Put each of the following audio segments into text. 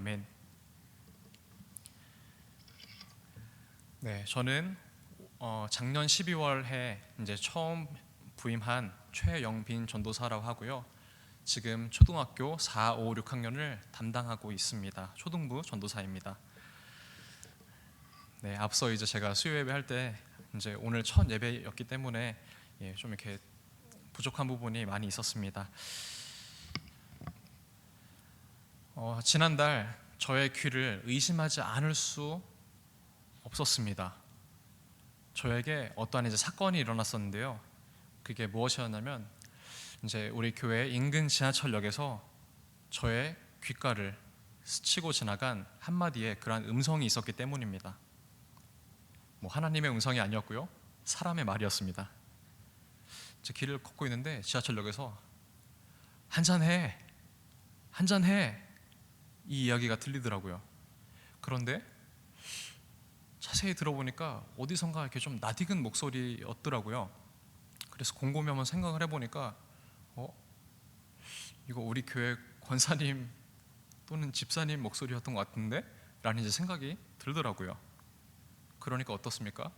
아멘. 네, 저는 작년 12월에 이제 처음 부임한 최영빈 전도사라고 하고요. 지금 초등학교 4, 5, 6학년을 담당하고 있습니다. 초등부 전도사입니다. 네, 앞서 이제 제가 수요 예배할 때 이제 오늘 첫 예배였기 때문에 좀 이렇게 부족한 부분이 많이 있었습니다. 지난달 저의 귀를 의심하지 않을 수 없었습니다. 저에게 어떠한 이제 사건이 일어났었는데요. 그게 무엇이었냐면 이제 우리 교회 인근 지하철역에서 저의 귓가를 스치고 지나간 한마디의 그러한 음성이 있었기 때문입니다. 하나님의 음성이 아니었고요, 사람의 말이었습니다. 제 길을 걷고 있는데 지하철역에서 한잔해 이 이야기가 들리더라고요. 그런데 자세히 들어보니까 어디선가 이렇게 좀 낯익은 목소리였더라고요. 그래서 곰곰이 한번 생각을 해보니까 이거 우리 교회 권사님 또는 집사님 목소리였던 것 같은데? 라는 이제 생각이 들더라고요. 그러니까 어떻습니까?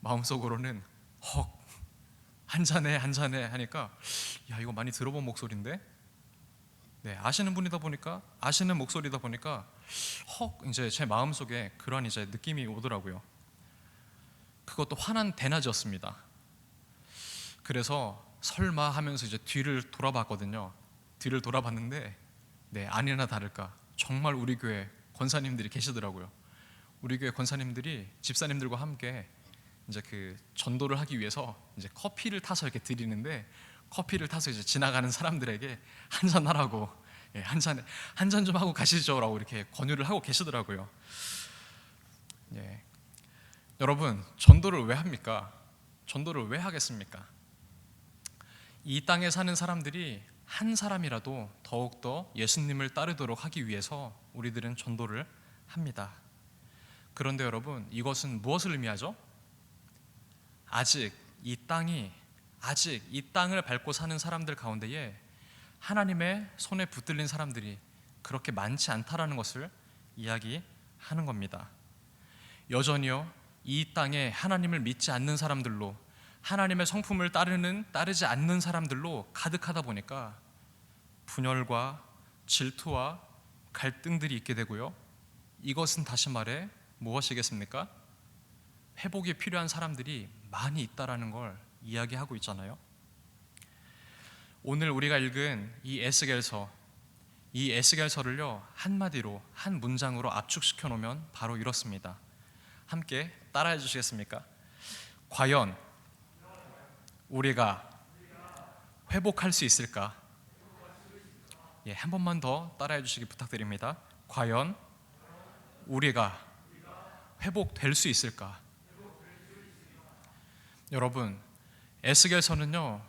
마음속으로는 한잔해 하니까 야, 이거 많이 들어본 목소리인데? 네, 아시는 분이다 보니까, 아시는 목소리다 보니까 이제 제 마음속에 그런 이제 느낌이 오더라고요. 그것도 환한 대낮이었습니다. 그래서 설마 하면서 이제 뒤를 돌아봤거든요. 뒤를 돌아봤는데 아니나 다를까 정말 우리 교회 권사님들이 계시더라고요. 우리 교회 권사님들이 집사님들과 함께 이제 그 전도를 하기 위해서 이제 커피를 타서 이렇게 드리는데, 커피를 타서 이제 지나가는 사람들에게 한잔 하라고, 한잔 좀 하고 가시죠라고 이렇게 권유를 하고 계시더라고요. 여러분, 전도를 왜 합니까? 전도를 왜 하겠습니까? 이 땅에 사는 사람들이 한 사람이라도 더욱더 예수님을 따르도록 하기 위해서 우리들은 전도를 합니다. 그런데 여러분, 이것은 무엇을 의미하죠? 아직 이 땅을 밟고 사는 사람들 가운데에 하나님의 손에 붙들린 사람들이 그렇게 많지 않다라는 것을 이야기하는 겁니다. 여전히요, 이 땅에 하나님을 믿지 않는 사람들로, 하나님의 성품을 따르지 않는 사람들로 가득하다 보니까 분열과 질투와 갈등들이 있게 되고요. 이것은 다시 말해 무엇이겠습니까? 회복이 필요한 사람들이 많이 있다라는 걸 이야기하고 있잖아요. 오늘 우리가 읽은 이 에스겔서를요, 한마디로, 한 문장으로 압축시켜 놓으면 바로 이렇습니다. 함께 따라해 주시겠습니까? 과연 우리가 회복할 수 있을까? 한 번만 더 따라해 주시기 부탁드립니다. 과연 우리가 회복될 수 있을까? 여러분, 에스겔서는요,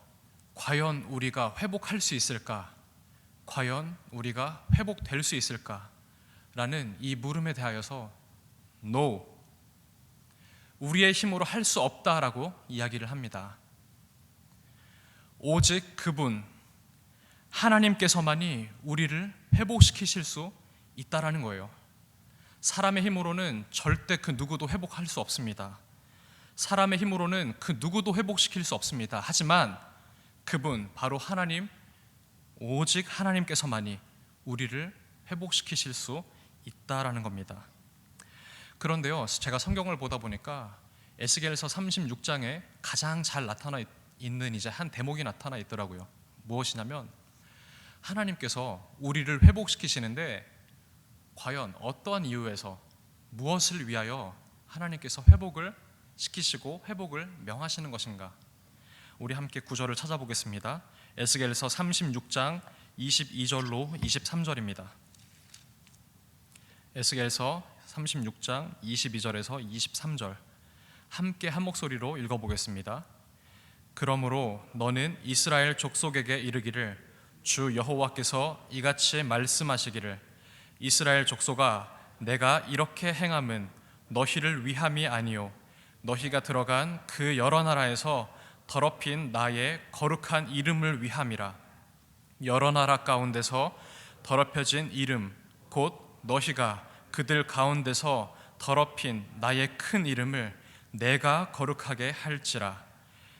과연 우리가 회복할 수 있을까? 과연 우리가 회복될 수 있을까? 라는 이 물음에 대하여서 No, 우리의 힘으로 할 수 없다라고 이야기를 합니다. 오직 그분 하나님께서만이 우리를 회복시키실 수 있다라는 거예요. 사람의 힘으로는 절대 그 누구도 회복할 수 없습니다. 사람의 힘으로는 그 누구도 회복시킬 수 없습니다. 하지만 그분, 바로 하나님, 오직 하나님께서만이 우리를 회복시키실 수 있다라는 겁니다. 그런데요, 제가 성경을 보다 보니까 에스겔서 36장에 가장 잘 나타나 있는 이제 한 대목이 나타나 있더라고요. 무엇이냐면 하나님께서 우리를 회복시키시는데 과연 어떠한 이유에서, 무엇을 위하여 하나님께서 회복을 시키시고 회복을 명하시는 것인가? 우리 함께 구절을 찾아보겠습니다. 에스겔서 36장 22절로 23절입니다. 에스겔서 36장 22절에서 23절 함께 한 목소리로 읽어보겠습니다. 그러므로 너는 이스라엘 족속에게 이르기를, 주 여호와께서 이같이 말씀하시기를, 이스라엘 족속아, 내가 이렇게 행함은 너희를 위함이 아니요 너희가 들어간 그 여러 나라에서 더럽힌 나의 거룩한 이름을 위함이라. 여러 나라 가운데서 더럽혀진 이름 곧 너희가 그들 가운데서 더럽힌 나의 큰 이름을 내가 거룩하게 할지라.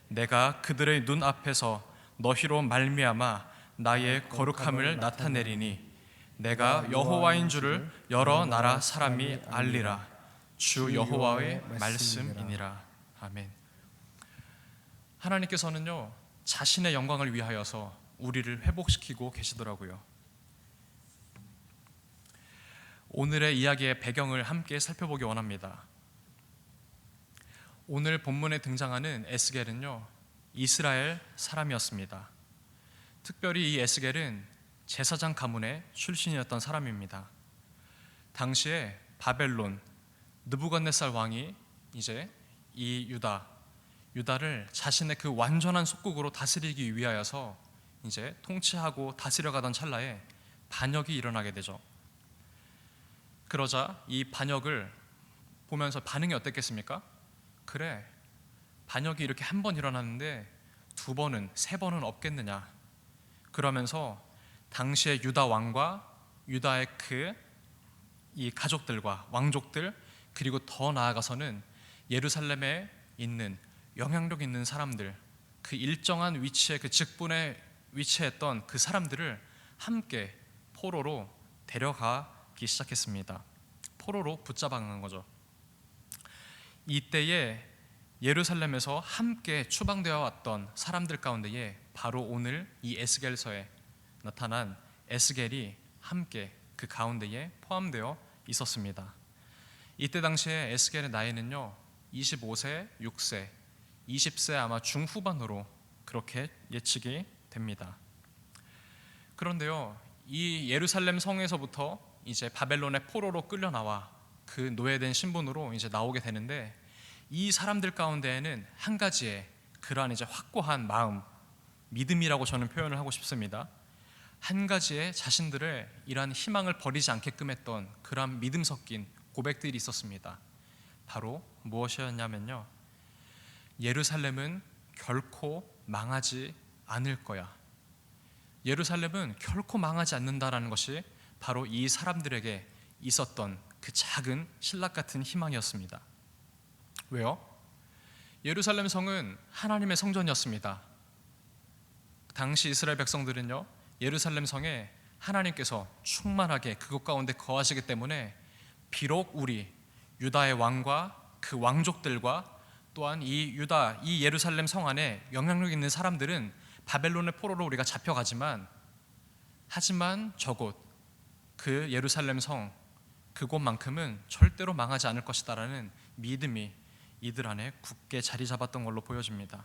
내가 그들의 눈 앞에서 너희로 말미암아 나의 거룩함을 나타내리니 내가 여호와인 줄을 여러 나라 사람이 알리라. 주 여호와의 말씀이니라. 아멘. 하나님께서는요, 자신의 영광을 위하여서 우리를 회복시키고 계시더라고요. 오늘의 이야기의 배경을 함께 살펴보기 원합니다. 오늘 본문에 등장하는 에스겔은요, 이스라엘 사람이었습니다. 특별히 이 에스겔은 제사장 가문의 출신이었던 사람입니다. 당시에 바벨론 느부갓네살 왕이 이제 이 유다를 자신의 그 완전한 속국으로 다스리기 위하여서 이제 통치하고 다스려가던 찰나에 반역이 일어나게 되죠. 그러자 이 반역을 보면서 반응이 어땠겠습니까? 그래, 반역이 이렇게 한 번 일어났는데 두 번은, 세 번은 없겠느냐. 그러면서 당시의 유다 왕과 유다의 이 가족들과 왕족들, 그리고 더 나아가서는 예루살렘에 있는 영향력 있는 사람들, 그 일정한 위치에, 그 직분에 위치했던 그 사람들을 함께 포로로 데려가기 시작했습니다. 포로로 붙잡아간 거죠. 이때에 예루살렘에서 함께 추방되어 왔던 사람들 가운데에 바로 오늘 이 에스겔서에 나타난 에스겔이 함께 그 가운데에 포함되어 있었습니다. 이때 당시에 에스겔의 나이는요 25세, 6세, 20세 아마 중후반으로 그렇게 예측이 됩니다. 그런데요, 이 예루살렘 성에서부터 이제 바벨론의 포로로 끌려 나와 그 노예된 신분으로 이제 나오게 되는데, 이 사람들 가운데에는 한 가지의 그러한 이제 확고한 마음, 믿음이라고 저는 표현을 하고 싶습니다. 한 가지의 자신들의 이러한 희망을 버리지 않게끔 했던 그러한 믿음 섞인 고백들이 있었습니다. 바로 무엇이었냐면요, 예루살렘은 결코 망하지 않을 거야. 예루살렘은 결코 망하지 않는다라는 것이 바로 이 사람들에게 있었던 그 작은 신락 같은 희망이었습니다. 왜요? 예루살렘 성은 하나님의 성전이었습니다. 당시 이스라엘 백성들은요, 예루살렘 성에 하나님께서 충만하게 그곳 가운데 거하시기 때문에 비록 우리 유다의 왕과 그 왕족들과 또한 이 예루살렘 성 안에 영향력 있는 사람들은 바벨론의 포로로 우리가 잡혀가지만, 하지만 저곳 그 예루살렘 성 그곳만큼은 절대로 망하지 않을 것이다라는 믿음이 이들 안에 굳게 자리 잡았던 걸로 보여집니다.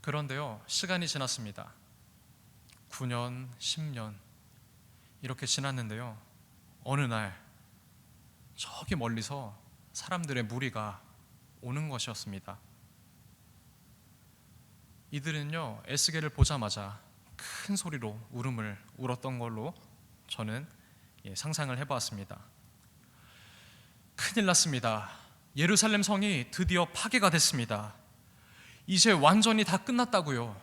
그런데요, 시간이 지났습니다. 9년, 10년 이렇게 지났는데요, 어느 날 저기 멀리서 사람들의 무리가 오는 것이었습니다. 이들은요, 에스겔을 보자마자 큰 소리로 울음을 울었던 걸로 저는 상상을 해보았습니다. 큰일 났습니다. 예루살렘 성이 드디어 파괴가 됐습니다. 이제 완전히 다 끝났다고요.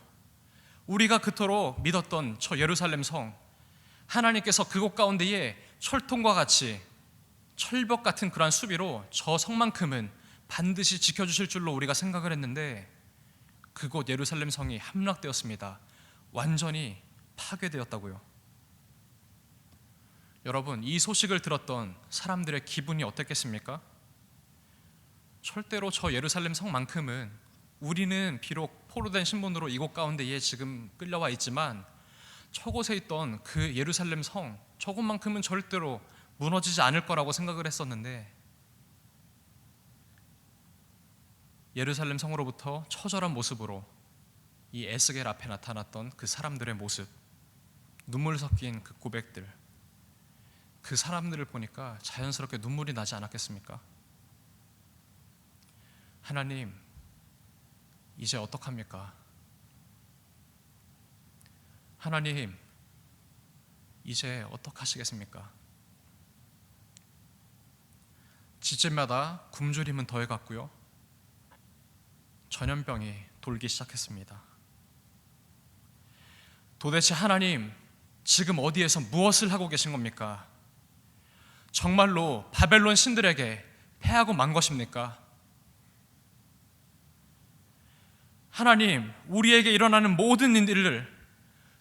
우리가 그토록 믿었던 저 예루살렘 성, 하나님께서 그곳 가운데에 철통과 같이 철벽 같은 그러한 수비로 저 성만큼은 반드시 지켜주실 줄로 우리가 생각을 했는데, 그곳 예루살렘 성이 함락되었습니다. 완전히 파괴되었다고요. 여러분, 이 소식을 들었던 사람들의 기분이 어땠겠습니까? 절대로 저 예루살렘 성만큼은, 우리는 비록 포로된 신분으로 이곳 가운데에 지금 끌려와 있지만 저곳에 있던 그 예루살렘 성, 저곳만큼은 절대로 무너지지 않을 거라고 생각을 했었는데, 예루살렘 성으로부터 처절한 모습으로 이 에스겔 앞에 나타났던 그 사람들의 모습, 눈물 섞인 그 고백들, 그 사람들을 보니까 자연스럽게 눈물이 나지 않았겠습니까? 하나님, 이제 어떡합니까? 하나님, 이제 어떡하시겠습니까? 지체마다 굶주림은 더해갔고요, 전염병이 돌기 시작했습니다. 도대체 하나님, 지금 어디에서 무엇을 하고 계신 겁니까? 정말로 바벨론 신들에게 패하고 만 것입니까? 하나님, 우리에게 일어나는 모든 일들을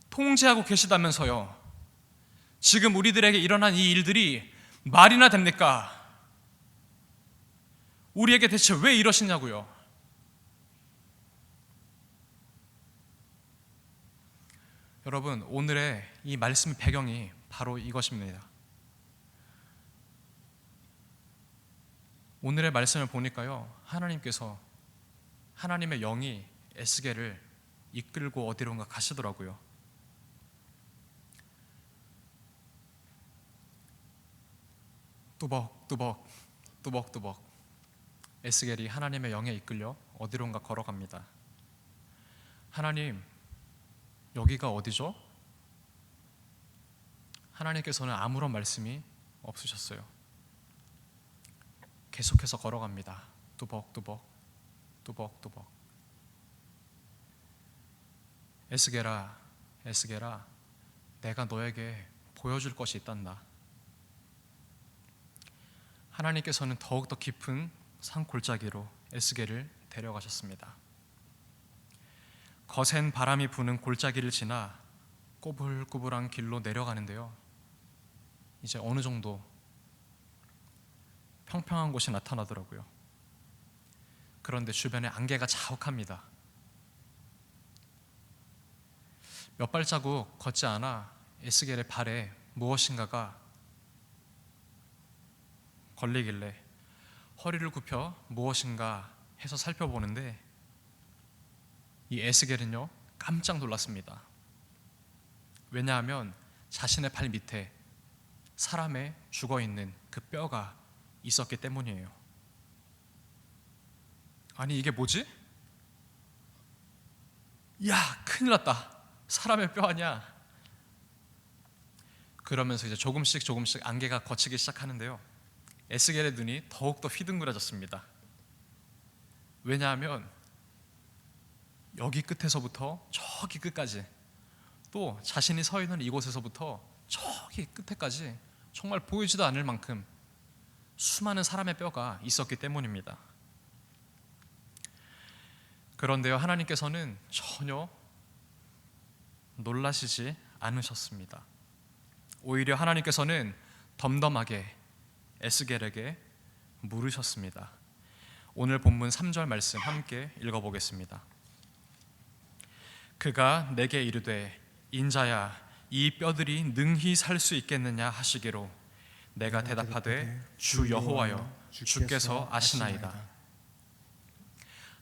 통제하고 계시다면서요. 지금 우리들에게 일어난 이 일들이 말이나 됩니까? 우리에게 대체 왜 이러시냐고요. 여러분, 오늘의 이 말씀의 배경이 바로 이것입니다. 오늘의 말씀을 보니까요, 하나님께서 하나님의 영이 에스겔을 이끌고 어디론가 가시더라고요. 뚜벅뚜벅 뚜벅뚜벅 에스겔이 하나님의 영에 이끌려 어디론가 걸어갑니다. 하나님, 여기가 어디죠? 하나님께서는 아무런 말씀이 없으셨어요. 계속해서 걸어갑니다. 뚜벅뚜벅 뚜벅뚜벅. 에스겔아, 에스겔아, 내가 너에게 보여줄 것이 있단다. 하나님께서는 더욱더 깊은 산 골짜기로 에스겔을 데려가셨습니다. 거센 바람이 부는 골짜기를 지나 꼬불꼬불한 길로 내려가는데요, 이제 어느 정도 평평한 곳이 나타나더라고요. 그런데 주변에 안개가 자욱합니다. 몇 발자국 걷지 않아 에스겔의 발에 무엇인가가 걸리길래 허리를 굽혀 무엇인가 해서 살펴보는데, 이 에스겔은요 깜짝 놀랐습니다. 왜냐하면 자신의 발 밑에 사람의 죽어있는 그 뼈가 있었기 때문이에요. 아니, 이게 뭐지? 야, 큰일 났다. 사람의 뼈 아니야. 그러면서 이제 조금씩 안개가 걷히기 시작하는데요, 에스겔의 눈이 더욱더 휘둥그레졌습니다. 왜냐하면 여기 끝에서부터 저기 끝까지, 또 자신이 서 있는 이곳에서부터 저기 끝에까지 정말 보이지도 않을 만큼 수많은 사람의 뼈가 있었기 때문입니다. 그런데요, 하나님께서는 전혀 놀라시지 않으셨습니다. 오히려 하나님께서는 덤덤하게 에스겔에게 물으셨습니다. 오늘 본문 3절 말씀 함께 읽어보겠습니다. 그가 내게 이르되 인자야, 이 뼈들이 능히 살 수 있겠느냐 하시기로 내가 대답하되 주 여호와여, 주께서 아시나이다.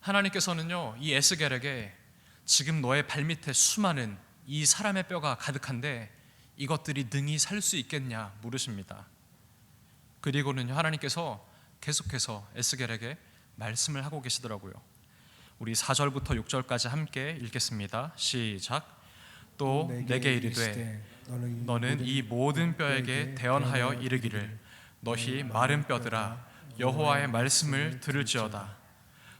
하나님께서는요 이 에스겔에게 지금 너의 발밑에 수많은 이 사람의 뼈가 가득한데 이것들이 능히 살 수 있겠냐 물으십니다. 그리고는 하나님께서 계속해서 에스겔에게 말씀을 하고 계시더라고요. 우리 4절부터 6절까지 함께 읽겠습니다. 시작. 또 내게 이르되 너는 이 모든 뼈에게 대언하여 이르기를 너희 마른 뼈들아 여호와의 말씀을 들을지어다.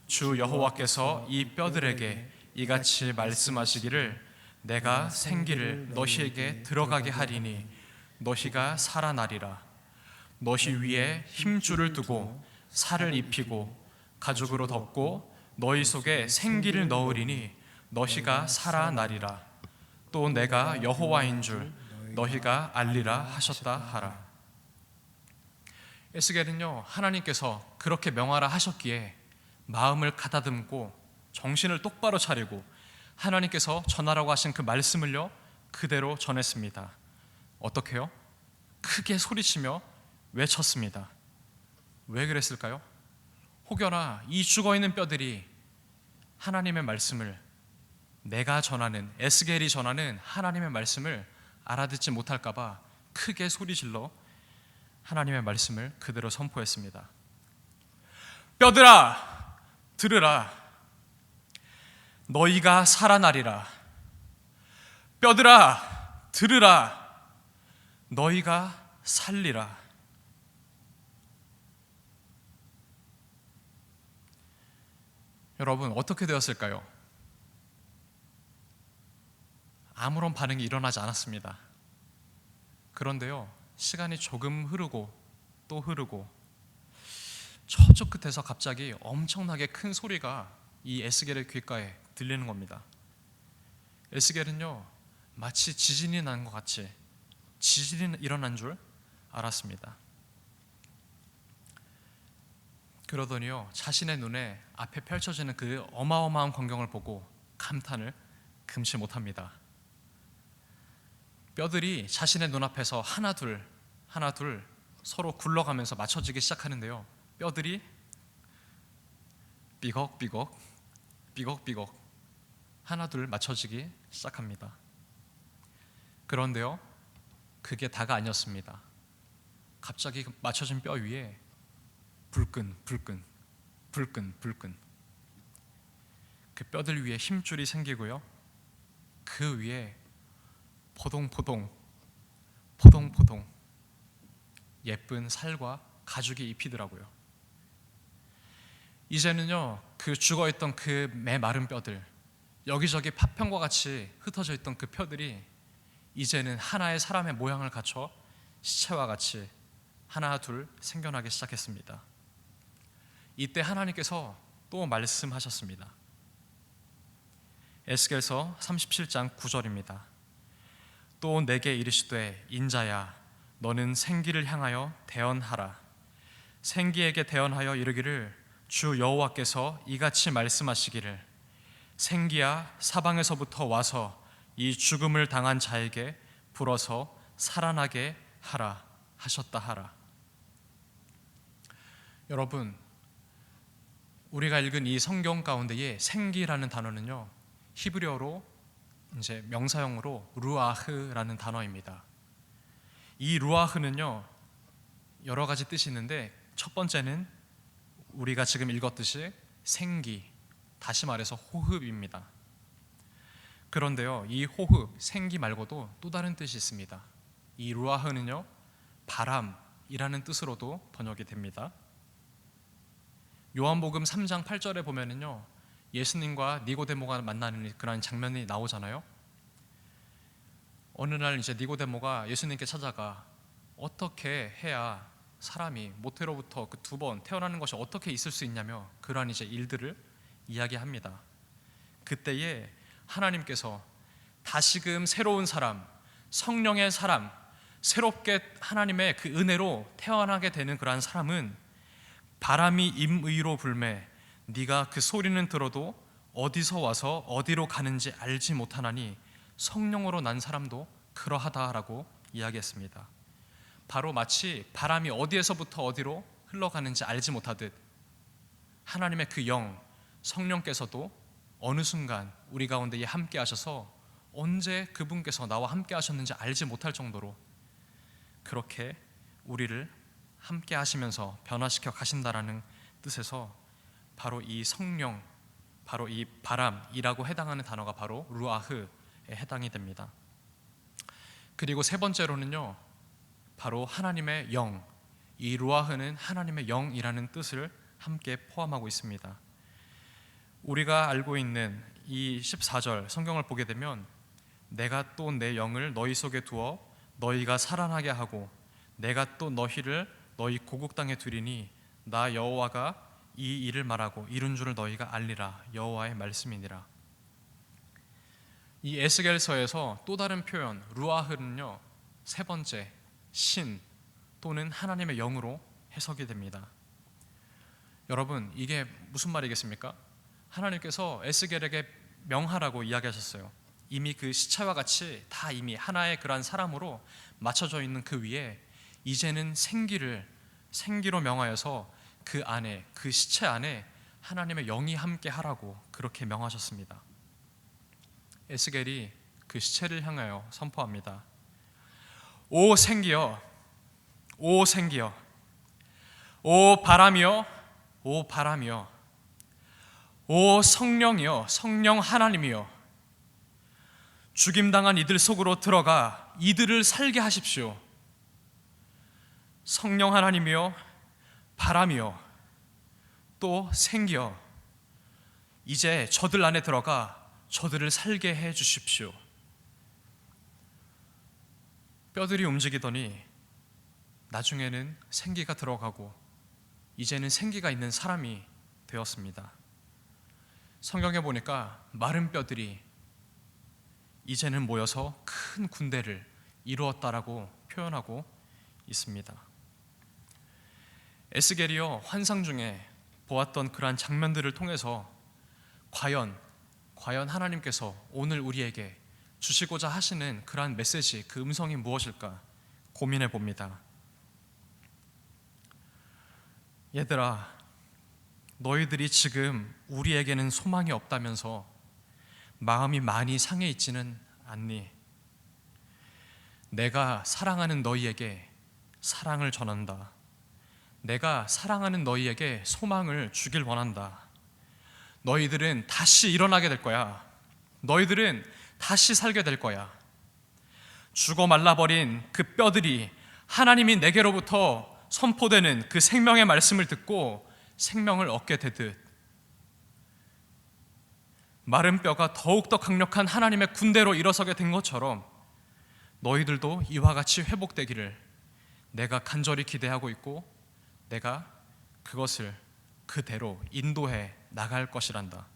주 여호와께서 이 뼈들에게 이같이 말씀하시기를 내가 생기를 너희에게 들어가게 하리니 너희가 살아나리라. 너희 위에 힘줄을 두고 살을 입히고 가죽으로 덮고 너희 속에 생기를 넣으리니 너희가 살아나리라. 또 내가 여호와인 줄 너희가 알리라 하셨다 하라. 에스겔은요 하나님께서 그렇게 명하라 하셨기에 마음을 가다듬고 정신을 똑바로 차리고 하나님께서 전하라고 하신 그 말씀을요 그대로 전했습니다. 어떻게요? 크게 소리치며 외쳤습니다. 왜 그랬을까요? 혹여나 이 죽어있는 뼈들이 하나님의 말씀을, 내가 전하는, 에스겔이 전하는 하나님의 말씀을 알아듣지 못할까봐 크게 소리질러 하나님의 말씀을 그대로 선포했습니다. 뼈들아 들으라. 너희가 살아나리라. 뼈들아 들으라. 너희가 살리라. 여러분 어떻게 되었을까요? 아무런 반응이 일어나지 않았습니다. 그런데요, 시간이 조금 흐르고 또 흐르고 저쪽 끝에서 갑자기 엄청나게 큰 소리가 이 에스겔의 귓가에 들리는 겁니다. 에스겔은요, 마치 지진이 난 것 같이 지진이 일어난 줄 알았습니다. 그러더니요, 자신의 눈에 앞에 펼쳐지는 그 어마어마한 광경을 보고 감탄을 금치 못합니다. 뼈들이 자신의 눈앞에서 하나 둘 서로 굴러가면서 맞춰지기 시작하는데요, 뼈들이 삐걱삐걱 하나 둘 맞춰지기 시작합니다. 그런데요, 그게 다가 아니었습니다. 갑자기 맞춰진 뼈 위에 불끈 그 뼈들 위에 힘줄이 생기고요, 그 위에 포동포동 예쁜 살과 가죽이 입히더라고요. 이제는요, 그 죽어있던 그 메마른 뼈들, 여기저기 파편과 같이 흩어져 있던 그 뼈들이 이제는 하나의 사람의 모양을 갖춰 시체와 같이 하나 둘 생겨나기 시작했습니다. 이때 하나님께서 또 말씀하셨습니다. 에스겔서 37장 9절입니다. 또 내게 이르시되 인자야, 너는 생기를 향하여 대언하라. 생기에게 대언하여 이르기를 주 여호와께서 이같이 말씀하시기를 생기야, 사방에서부터 와서 이 죽음을 당한 자에게 불어서 살아나게 하라 하셨다 하라. 여러분, 우리가 읽은 이 성경 가운데에 생기라는 단어는요, 히브리어로 이제 명사형으로 루아흐라는 단어입니다. 이 루아흐는요, 여러 가지 뜻이 있는데 첫 번째는 우리가 지금 읽었듯이 생기, 다시 말해서 호흡입니다. 그런데요, 이 호흡, 생기 말고도 또 다른 뜻이 있습니다. 이 루아흐는요, 바람이라는 뜻으로도 번역이 됩니다. 요한복음 3장 8절에 보면은요, 예수님과 니고데모가 만나는 그런 장면이 나오잖아요. 어느 날 이제 니고데모가 예수님께 찾아가 어떻게 해야 사람이 모태로부터 그 2번 태어나는 것이 어떻게 있을 수 있냐며 그러한 이제 일들을 이야기합니다. 그때에 하나님께서 다시금 새로운 사람, 성령의 사람, 새롭게 하나님의 그 은혜로 태어나게 되는 그러한 사람은 바람이 임의로 불매 네가 그 소리는 들어도 어디서 와서 어디로 가는지 알지 못하나니 성령으로 난 사람도 그러하다라고 이야기했습니다. 바로 마치 바람이 어디에서부터 어디로 흘러가는지 알지 못하듯 하나님의 그 영, 성령께서도 어느 순간 우리 가운데 함께 하셔서 언제 그분께서 나와 함께 하셨는지 알지 못할 정도로 그렇게 우리를 함께 하시면서 변화시켜 가신다라는 뜻에서 바로 이 성령, 바로 이 바람이라고 해당하는 단어가 바로 루아흐에 해당이 됩니다. 그리고 세 번째로는요, 바로 하나님의 영, 이 루아흐는 하나님의 영이라는 뜻을 함께 포함하고 있습니다. 우리가 알고 있는 이 14절 성경을 보게 되면 내가 또 내 영을 너희 속에 두어 너희가 살아나게 하고 내가 또 너희를 너희 고국 땅에 두리니 나 여호와가 이 일을 말하고 이룬 줄을 너희가 알리라 여호와의 말씀이니라. 이 에스겔서에서 또 다른 표현 루아흐는요, 세 번째 신 또는 하나님의 영으로 해석이 됩니다. 여러분, 이게 무슨 말이겠습니까? 하나님께서 에스겔에게 명하라고 이야기하셨어요. 이미 그 시체와 같이 다 이미 하나의 그러한 사람으로 맞춰져 있는 그 위에 이제는 생기로 명하여서 그 안에, 그 시체 안에 하나님의 영이 함께 하라고 그렇게 명하셨습니다. 에스겔이 그 시체를 향하여 선포합니다. 오 생기여, 오 생기여, 오 바람이여, 오 바람이여, 오 성령이여, 성령 하나님이여, 죽임당한 이들 속으로 들어가 이들을 살게 하십시오. 성령 하나님이여, 바람이여, 또 생기여, 이제 저들 안에 들어가 저들을 살게 해 주십시오. 뼈들이 움직이더니 나중에는 생기가 들어가고 이제는 생기가 있는 사람이 되었습니다. 성경에 보니까 마른 뼈들이 이제는 모여서 큰 군대를 이루었다라고 표현하고 있습니다. 에스겔이요, 환상 중에 보았던 그러한 장면들을 통해서 과연 하나님께서 오늘 우리에게 주시고자 하시는 그러한 메시지, 그 음성이 무엇일까 고민해 봅니다. 얘들아, 너희들이 지금 우리에게는 소망이 없다면서 마음이 많이 상해 있지는 않니? 내가 사랑하는 너희에게 사랑을 전한다. 내가 사랑하는 너희에게 소망을 주길 원한다. 너희들은 다시 일어나게 될 거야. 너희들은 다시 살게 될 거야. 죽어 말라버린 그 뼈들이 하나님이 내게로부터 선포되는 그 생명의 말씀을 듣고 생명을 얻게 되듯 마른 뼈가 더욱더 강력한 하나님의 군대로 일어서게 된 것처럼 너희들도 이와 같이 회복되기를 내가 간절히 기대하고 있고 내가 그것을 그대로 인도해 나갈 것이란다.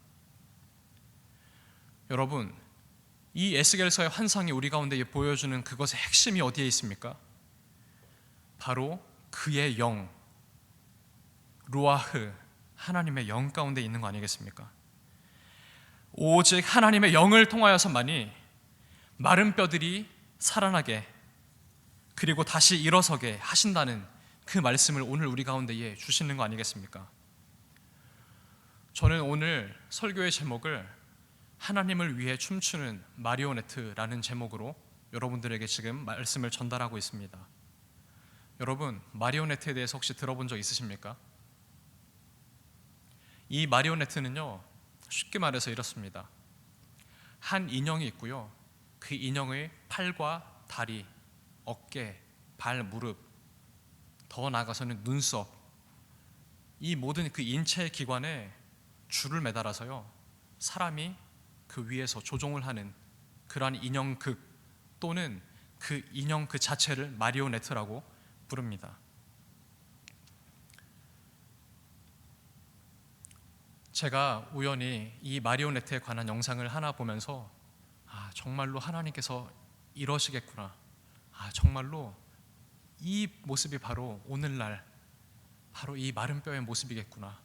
여러분, 이 에스겔서의 환상이 우리 가운데 보여주는 그것의 핵심이 어디에 있습니까? 바로 그의 영, 루아흐, 하나님의 영 가운데 있는 거 아니겠습니까? 오직 하나님의 영을 통하여서만이 마른 뼈들이 살아나게 그리고 다시 일어서게 하신다는 그 말씀을 오늘 우리 가운데에 주시는 거 아니겠습니까? 저는 오늘 설교의 제목을 하나님을 위해 춤추는 마리오네트라는 제목으로 여러분들에게 지금 말씀을 전달하고 있습니다. 여러분, 마리오네트에 대해서 혹시 들어본 적 있으십니까? 이 마리오네트는요, 쉽게 말해서 이렇습니다. 한 인형이 있고요, 그 인형의 팔과 다리, 어깨, 발, 무릎, 더 나아가서는 눈썹, 이 모든 그 인체의 기관에 줄을 매달아서요, 사람이 그 위에서 조종을 하는 그러한 인형극 또는 그 인형 그 자체를 마리오네트라고 부릅니다. 제가 우연히 이 마리오네트에 관한 영상을 하나 보면서 정말로 하나님께서 이러시겠구나, 정말로 이 모습이 바로 오늘날 바로 이 마른 뼈의 모습이겠구나,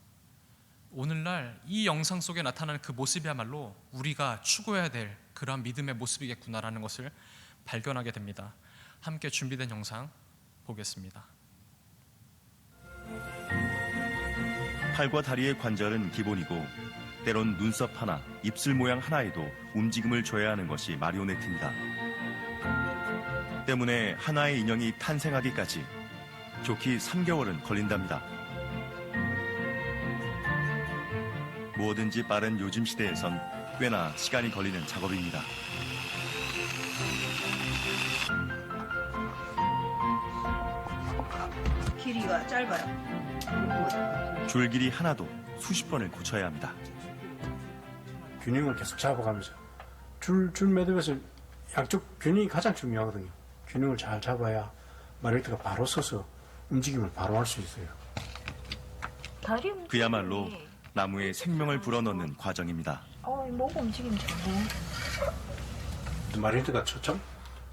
오늘날 이 영상 속에 나타나는 그 모습이야말로 우리가 추구해야 될 그러한 믿음의 모습이겠구나라는 것을 발견하게 됩니다. 함께 준비된 영상 보겠습니다. 팔과 다리의 관절은 기본이고 때론 눈썹 하나, 입술 모양 하나에도 움직임을 줘야 하는 것이 마리오네트입니다. 때문에 하나의 인형이 탄생하기까지 좋기 3개월은 걸린답니다. 뭐든지 빠른 요즘 시대에선 꽤나 시간이 걸리는 작업입니다. 길이가 짧아요. 줄 길이 하나도 수십 번을 고쳐야 합니다. 균형을 계속 잡아가면서 줄 매듭에서 양쪽 균형이 가장 중요하거든요. 균형을 잘 잡아야 마리오네트가 바로 서서 움직임을 바로 할 수 있어요. 그야말로 나무에 생명을 불어넣는 과정입니다. 목 움직임 좋네. 마리오네트가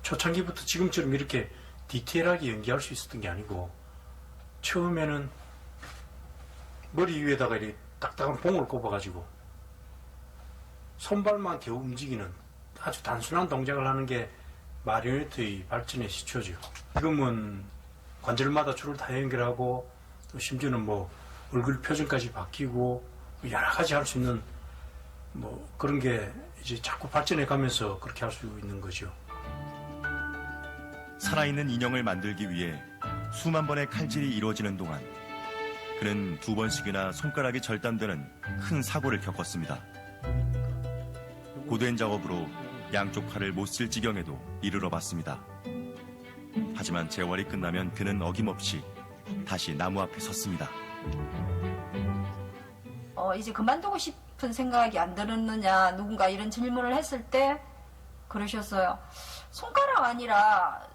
초창기부터 지금처럼 이렇게 디테일하게 연기할 수 있었던 게 아니고 처음에는 머리 위에다가 이렇게 딱딱한 봉을 꼽아가지고 손발만 겨우 움직이는 아주 단순한 동작을 하는 게 마리오네트의 발전의 시초죠. 지금은 관절마다 줄을 다 연결하고 또 심지어는 뭐 얼굴 표정까지 바뀌고 여러 가지 할 수 있는 뭐 그런 게 이제 자꾸 발전해 가면서 그렇게 할 수 있는 거죠. 살아있는 인형을 만들기 위해 수만 번의 칼질이 이루어지는 동안 그는 2번씩이나 손가락이 절단되는 큰 사고를 겪었습니다. 고된 작업으로 양쪽 팔을 못 쓸 지경에도 이르러 봤습니다. 하지만 재활이 끝나면 그는 어김없이 다시 나무 앞에 섰습니다. 이제 그만두고 싶은 생각이 안 들었느냐, 누군가 이런 질문을 했을 때 그러셨어요. 손가락 아니라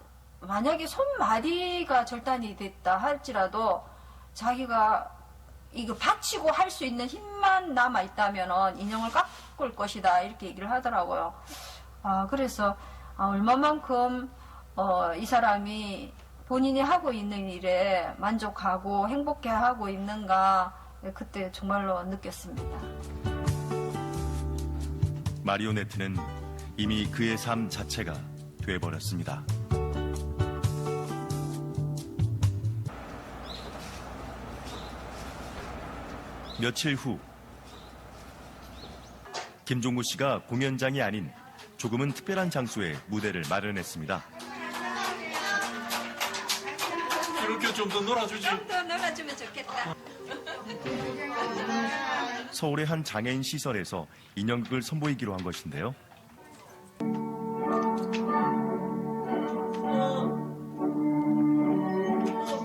만약에 손마디가 절단이 됐다 할지라도 자기가 이거 받치고 할 수 있는 힘만 남아 있다면은 인형을 깎을 것이다 이렇게 얘기를 하더라고요. 그래서 얼마만큼 이 사람이 본인이 하고 있는 일에 만족하고 행복해하고 있는가 그때 정말로 느꼈습니다. 마리오네트는 이미 그의 삶 자체가 돼버렸습니다. 며칠 후 김종구 씨가 공연장이 아닌 조금은 특별한 장소에 무대를 마련했습니다. 이렇게 좀 더 놀아주지. 좀 더 놀아주면 좋겠다. 서울의 한 장애인 시설에서 인형극을 선보이기로 한 것인데요.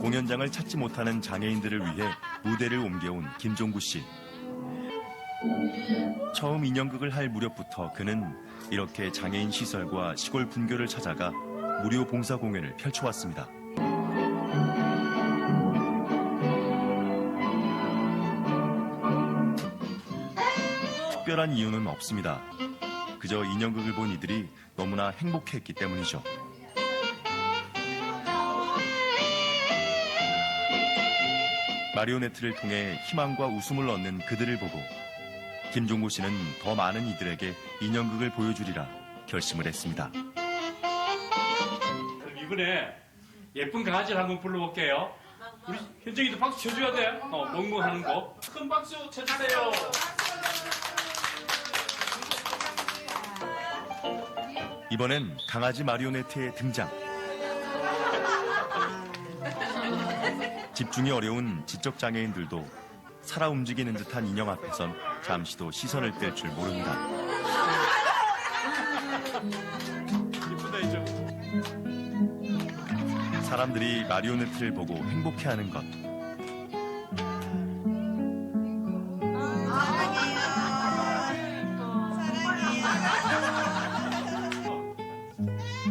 공연장을 찾지 못하는 장애인들을 위해 무대를 옮겨온 김종구 씨. 처음 인형극을 할 무렵부터 그는 이렇게 장애인 시설과 시골 분교를 찾아가 무료 봉사 공연을 펼쳐왔습니다. 특별한 이유는 없습니다. 그저 인형극을 본 이들이 너무나 행복했기 때문이죠. 마리오네트를 통해 희망과 웃음을 얻는 그들을 보고 김종구 씨는 더 많은 이들에게 인형극을 보여주리라 결심을 했습니다. 그럼 이번에 예쁜 강아지를 한번 불러볼게요. 우리 현정이도 박수 쳐줘야 돼. 멍멍하는 거. 큰 박수 쳐주세요. 이번엔 강아지 마리오네트의 등장. 집중이 어려운 지적 장애인들도 살아 움직이는 듯한 인형 앞에선 잠시도 시선을 뗄 줄 모릅니다. 이쁘다 이제. 사람들이 마리오네트를 보고 행복해하는 것.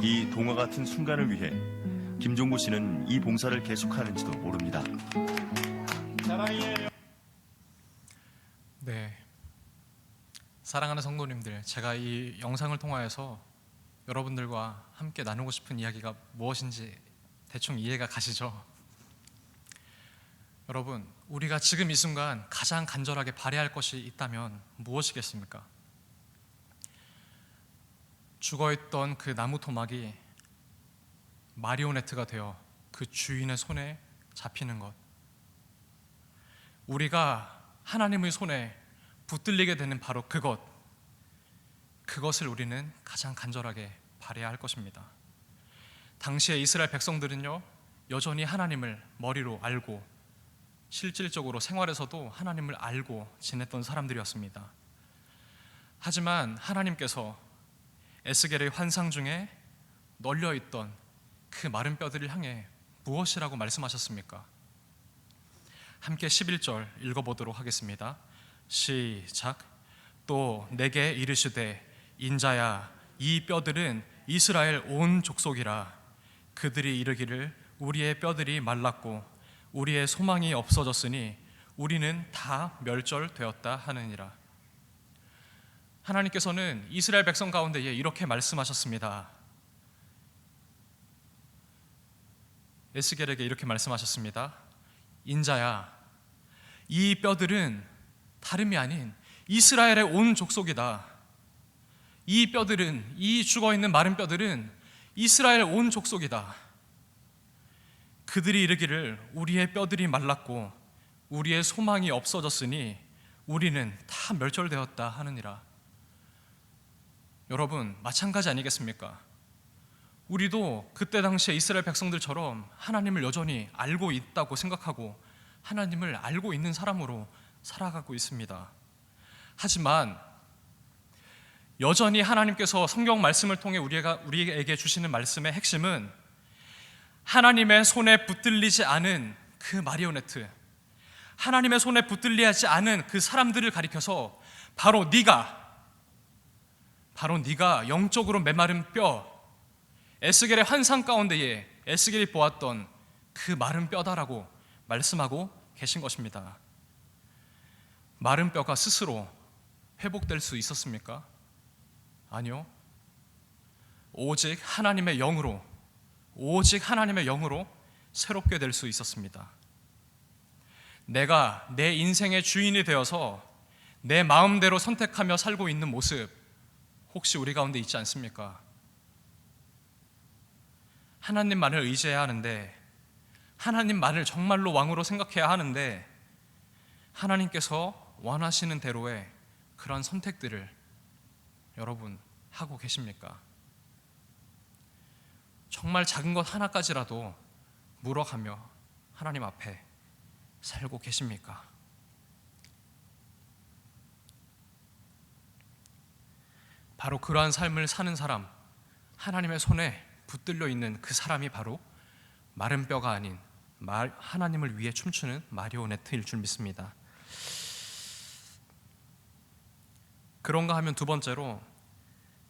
이 동화 같은 순간을 위해 김종구 씨는 이 봉사를 계속하는지도 모릅니다. 사랑해요. 네, 사랑하는 성도님들, 제가 이 영상을 통하여서 여러분들과 함께 나누고 싶은 이야기가 무엇인지 대충 이해가 가시죠? 여러분, 우리가 지금 이 순간 가장 간절하게 바라할 것이 있다면 무엇이겠습니까? 죽어있던 그 나무 토막이 마리오네트가 되어 그 주인의 손에 잡히는 것. 우리가 하나님의 손에 붙들리게 되는 바로 그것을 우리는 가장 간절하게 바라야 할 것입니다. 당시에 이스라엘 백성들은요, 여전히 하나님을 머리로 알고 실질적으로 생활에서도 하나님을 알고 지냈던 사람들이었습니다. 하지만 하나님께서 에스겔의 환상 중에 널려있던 그 마른 뼈들을 향해 무엇이라고 말씀하셨습니까? 함께 11절 읽어보도록 하겠습니다. 시작. 또 내게 이르시되 인자야, 이 뼈들은 이스라엘 온 족속이라. 그들이 이르기를 우리의 뼈들이 말랐고 우리의 소망이 없어졌으니 우리는 다 멸절되었다 하느니라. 하나님께서는 이스라엘 백성 가운데에 이렇게 말씀하셨습니다. 에스겔에게 이렇게 말씀하셨습니다. 인자야, 이 뼈들은 다름이 아닌 이스라엘의 온 족속이다. 이 뼈들은, 이 죽어있는 마른 뼈들은 이스라엘 온 족속이다. 그들이 이르기를 우리의 뼈들이 말랐고 우리의 소망이 없어졌으니 우리는 다 멸절되었다 하느니라. 여러분, 마찬가지 아니겠습니까? 우리도 그때 당시에 이스라엘 백성들처럼 하나님을 여전히 알고 있다고 생각하고 하나님을 알고 있는 사람으로 살아가고 있습니다. 하지만 여전히 하나님께서 성경 말씀을 통해 우리에게 주시는 말씀의 핵심은 하나님의 손에 붙들리지 않은 그 마리오네트, 하나님의 손에 붙들리지 않은 그 사람들을 가리켜서 바로 네가 영적으로 메마른 뼈, 에스겔의 환상 가운데에 에스겔이 보았던 그 마른 뼈다라고 말씀하고 계신 것입니다. 마른 뼈가 스스로 회복될 수 있었습니까? 아니요. 오직 하나님의 영으로 새롭게 될 수 있었습니다. 내가 내 인생의 주인이 되어서 내 마음대로 선택하며 살고 있는 모습, 혹시 우리 가운데 있지 않습니까? 하나님만을 의지해야 하는데, 하나님만을 정말로 왕으로 생각해야 하는데, 하나님께서 원하시는 대로의 그런 선택들을 여러분 하고 계십니까? 정말 작은 것 하나까지라도 물어가며 하나님 앞에 살고 계십니까? 바로 그러한 삶을 사는 사람, 하나님의 손에 붙들려 있는 그 사람이 바로 마른 뼈가 아닌 하나님을 위해 춤추는 마리오네트일 줄 믿습니다. 그런가 하면 두 번째로,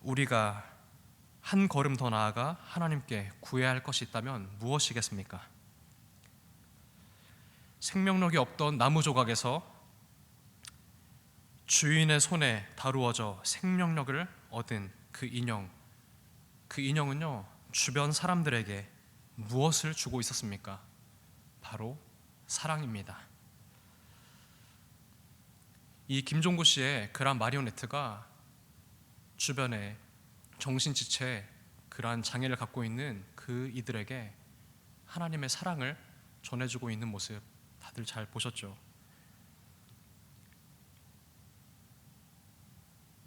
우리가 한 걸음 더 나아가 하나님께 구해야 할 것이 있다면 무엇이겠습니까? 생명력이 없던 나무 조각에서 주인의 손에 다루어져 생명력을 얻은 그 인형은요, 주변 사람들에게 무엇을 주고 있었습니까? 바로 사랑입니다. 이 김종구 씨의 그러한 마리오네트가 주변에 정신지체 그러한 장애를 갖고 있는 그 이들에게 하나님의 사랑을 전해주고 있는 모습 다들 잘 보셨죠?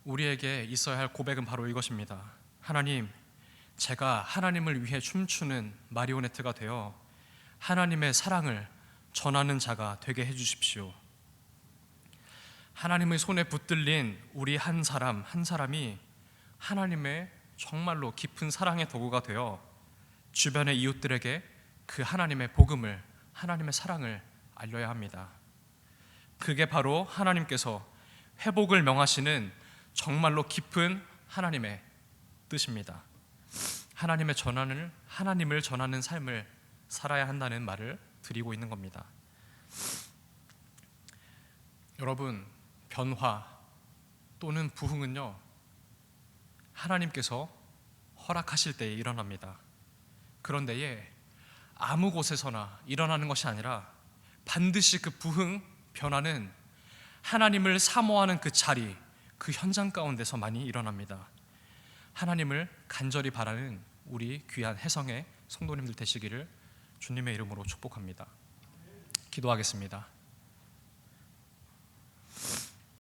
우리에게 있어야 할 고백은 바로 이것입니다. 하나님, 제가 하나님을 위해 춤추는 마리오네트가 되어 하나님의 사랑을 전하는 자가 되게 해주십시오. 하나님의 손에 붙들린 우리 한 사람이 하나님의 정말로 깊은 사랑의 도구가 되어 주변의 이웃들에게 그 하나님의 복음을, 하나님의 사랑을 알려야 합니다. 그게 바로 하나님께서 회복을 명하시는 정말로 깊은 하나님의 뜻입니다. 하나님을 전하는 삶을 살아야 한다는 말을 드리고 있는 겁니다. 여러분, 변화 또는 부흥은요, 하나님께서 허락하실 때에 일어납니다. 그런데에 아무 곳에서나 일어나는 것이 아니라 반드시 그 부흥, 변화는 하나님을 사모하는 그 자리, 그 현장 가운데서 많이 일어납니다. 하나님을 간절히 바라는 우리 귀한 혜성의 성도님들 되시기를 주님의 이름으로 축복합니다. 기도하겠습니다.